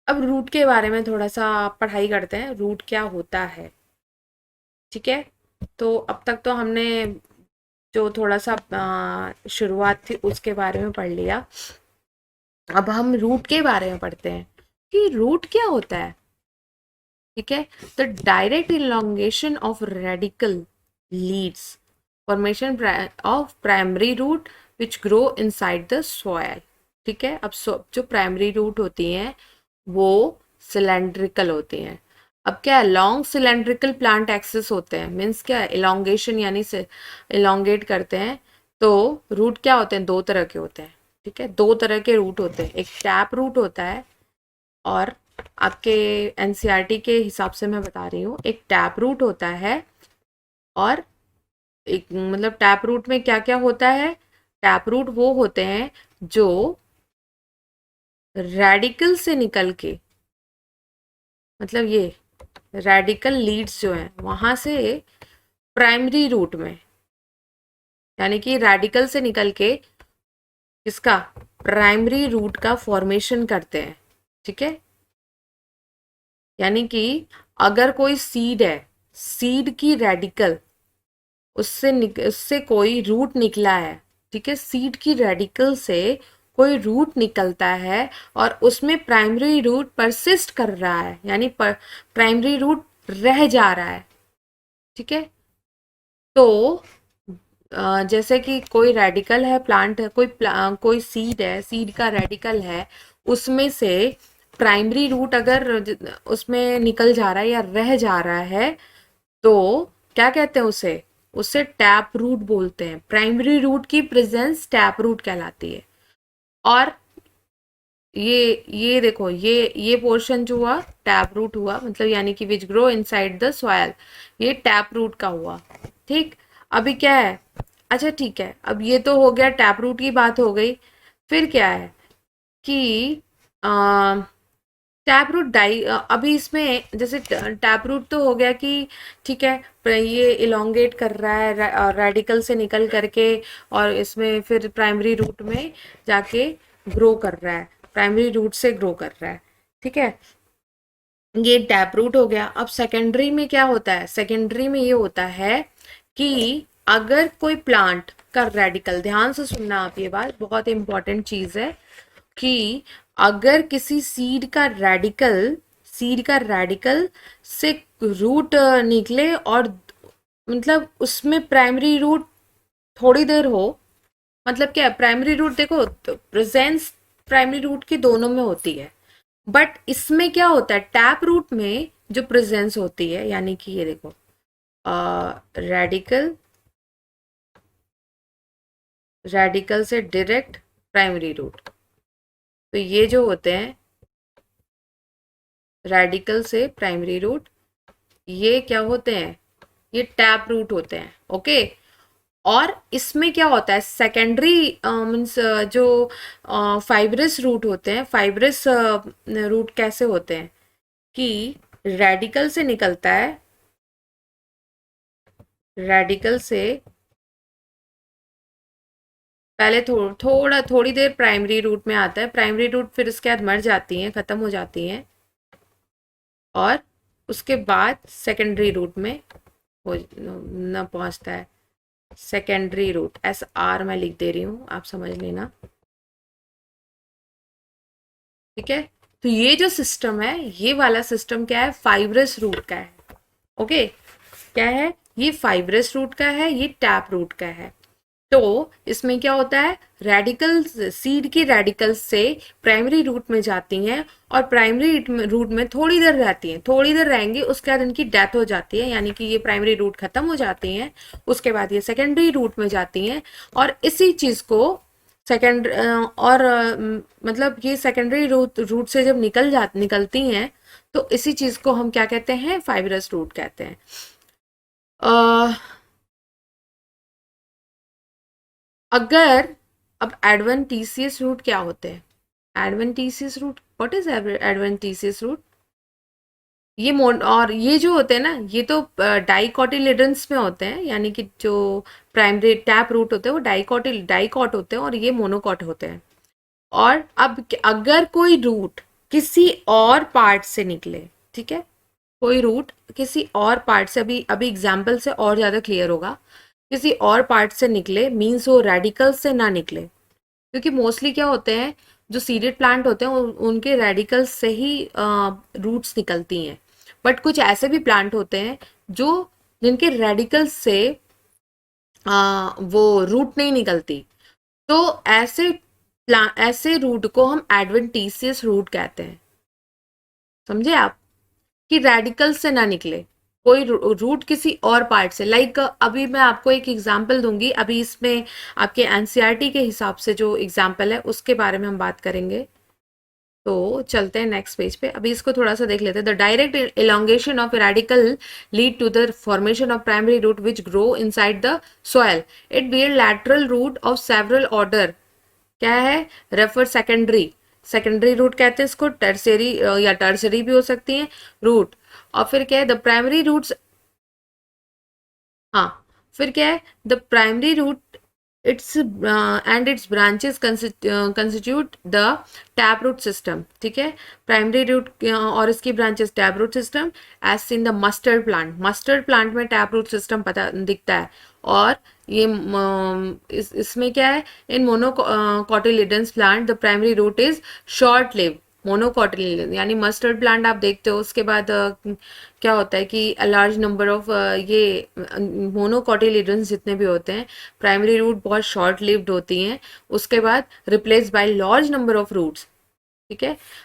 अब रूट के बारे में थोड़ा सा पढ़ाई करते हैं, रूट क्या होता है। ठीक है, तो अब तक तो हमने जो थोड़ा सा शुरुआत थी उसके बारे में पढ़ लिया। अब हम रूट के बारे में पढ़ते हैं कि रूट क्या होता है। ठीक है, the direct elongation of radical leads formation of primary root which grow inside the soil. ठीक है, अब जो प्राइमरी रूट होती हैं वो सिलेंड्रिकल होती हैं। अब क्या है, लॉन्ग सिलेंड्रिकल प्लांट एक्सिस होते हैं, मीन्स क्या है, इलोंगेशन यानी से इलोंगेट करते हैं। तो रूट क्या होते हैं, दो तरह के होते हैं। ठीक है, दो तरह के रूट होते हैं, एक टैप रूट होता है और आपके एनसीईआरटी के हिसाब से मैं बता रही हूँ, एक टैप रूट होता है। और एक मतलब टैप रूट में क्या क्या होता है, टैप रूट वो होते हैं जो रेडिकल से निकल के, मतलब ये रेडिकल लीड्स जो हैं वहां से प्राइमरी रूट में, यानी कि रेडिकल से निकल के इसका प्राइमरी रूट का फॉर्मेशन करते हैं। ठीक है, यानी कि अगर कोई सीड है, सीड की रेडिकल उससे कोई रूट निकला है। ठीक है, सीड की रेडिकल से कोई रूट निकलता है और उसमें प्राइमरी रूट परसिस्ट कर रहा है, यानी प्राइमरी रूट रह जा रहा है। ठीक है, तो जैसे कि कोई रेडिकल है, प्लांट है, कोई सीड है, सीड का रेडिकल है, उसमें से प्राइमरी रूट अगर उसमें निकल जा रहा है या रह जा रहा है तो क्या कहते हैं उसे, उसे टैप रूट बोलते हैं। प्राइमरी रूट की प्रेजेंस टैप रूट कहलाती है। और ये देखो, ये पोर्शन जो हुआ टैप रूट हुआ, मतलब यानी कि विच ग्रो इनसाइड द सॉयल, ये टैप रूट का हुआ। ठीक, अभी क्या है, अच्छा ठीक है, अब ये तो हो गया, टैप रूट की बात हो गई। फिर क्या है कि टैप रूट अभी इसमें जैसे टैप रूट तो हो गया कि ठीक है, ये इलोंगेट कर रहा है रेडिकल से निकल करके, और इसमें फिर प्राइमरी रूट में जाके ग्रो कर रहा है, प्राइमरी रूट से ग्रो कर रहा है। ठीक है, ये टैप रूट हो गया। अब सेकेंडरी में क्या होता है, सेकेंडरी में ये होता है कि अगर कोई प्लांट का रेडिकल, ध्यान से सुनना आप, ये बात बहुत इंपॉर्टेंट चीज है कि अगर किसी सीड का रेडिकल से रूट निकले और मतलब उसमें प्राइमरी रूट थोड़ी देर हो, मतलब क्या है, प्राइमरी रूट देखो तो प्रेजेंस प्राइमरी रूट की दोनों में होती है, बट इसमें क्या होता है, टैप रूट में जो प्रेजेंस होती है, यानी कि ये देखो रेडिकल, रेडिकल से डायरेक्ट प्राइमरी रूट, तो ये जो होते हैं रेडिकल से प्राइमरी रूट, ये क्या होते हैं, ये टैप रूट होते हैं। ओके, और इसमें क्या होता है, सेकेंडरी मीन्स जो फाइब्रस रूट होते हैं, फाइब्रस रूट कैसे होते हैं कि रेडिकल से निकलता है, रेडिकल से पहले थोड़ी देर प्राइमरी रूट में आता है, प्राइमरी रूट फिर उसके बाद मर जाती हैं, खत्म हो जाती हैं, और उसके बाद सेकेंडरी रूट में हो न पहुंचता है। सेकेंडरी रूट SR मैं लिख दे रही हूँ, आप समझ लेना। ठीक है, तो ये जो सिस्टम है, ये वाला सिस्टम क्या है, फाइब्रस रूट का है। ओके, क्या है, ये फाइब्रस रूट का है, ये टैप रूट का है। तो इसमें क्या होता है, रेडिकल, सीड की रेडिकल से प्राइमरी रूट में जाती हैं और प्राइमरी रूट में थोड़ी देर रहती हैं, थोड़ी देर रहेंगी, उसके बाद इनकी डेथ हो जाती है, यानी कि ये प्राइमरी रूट खत्म हो जाती हैं, उसके बाद ये सेकेंडरी रूट में जाती हैं। और इसी चीज को सेकेंड और मतलब ये सेकेंडरी रूट से जब निकलती हैं तो इसी चीज को हम क्या कहते हैं, फाइब्रस रूट कहते हैं। अ, अगर अब एडवेंटिशियस रूट क्या होते हैं, adventitious root, what is adventitious root, ये मोड, और ये जो होते हैं ना, ये तो डाइकोटिलेडन्स में होते हैं, यानी कि जो प्राइमरी टैप रूट होते हैं वो डाइकॉट होते हैं और ये मोनोकॉट होते हैं। और अब अगर कोई रूट किसी और पार्ट से निकले, ठीक है, कोई रूट किसी और पार्ट से, अभी अभी एग्जाम्पल से और ज्यादा क्लियर होगा, किसी और पार्ट से निकले मीन्स वो रेडिकल से ना निकले, क्योंकि मोस्टली क्या होते हैं, जो सीडेड प्लांट होते हैं उनके रेडिकल से ही रूट्स निकलती हैं, बट कुछ ऐसे भी प्लांट होते हैं जो जिनके रेडिकल से वो रूट नहीं निकलती, तो ऐसे रूट को हम एडवेंटिशियस रूट कहते हैं, समझे आप, कि रेडिकल से ना निकले कोई रूट किसी और पार्ट से, लाइक अभी मैं आपको एक एग्जांपल दूंगी, अभी इसमें आपके एनसीईआरटी के हिसाब से जो एग्जांपल है उसके बारे में हम बात करेंगे। तो चलते हैं नेक्स्ट पेज पे, अभी इसको थोड़ा सा देख लेते हैं। The direct elongation of radical lead to the formation of primary root which grow inside the soil, it bear lateral root of several order, क्या है, रेफर सेकेंडरी, सेकेंडरी रूट कहते हैं इसको, टर्सरी या टर्सरी भी हो सकती है रूट, और फिर क्या है द प्राइमरी रूट्स, हाँ, फिर क्या है the primary root its and its branches constitute the tap root system, ठीक है, प्राइमरी रूट और इसकी branches tap root system, as in the mustard plant में टैप रूट सिस्टम पता दिखता है, और ये इसमें क्या है, in monocotyledons plant the primary root is short live, monocotyledon यानी मस्टर्ड प्लांट आप देखते हो, उसके बाद क्या होता है कि लार्ज नंबर ऑफ ये मोनोकोटिलिडन्स जितने भी होते हैं, प्राइमरी रूट बहुत शॉर्ट लिव्ड होती हैं, उसके बाद replace by large number of roots, ठीक है,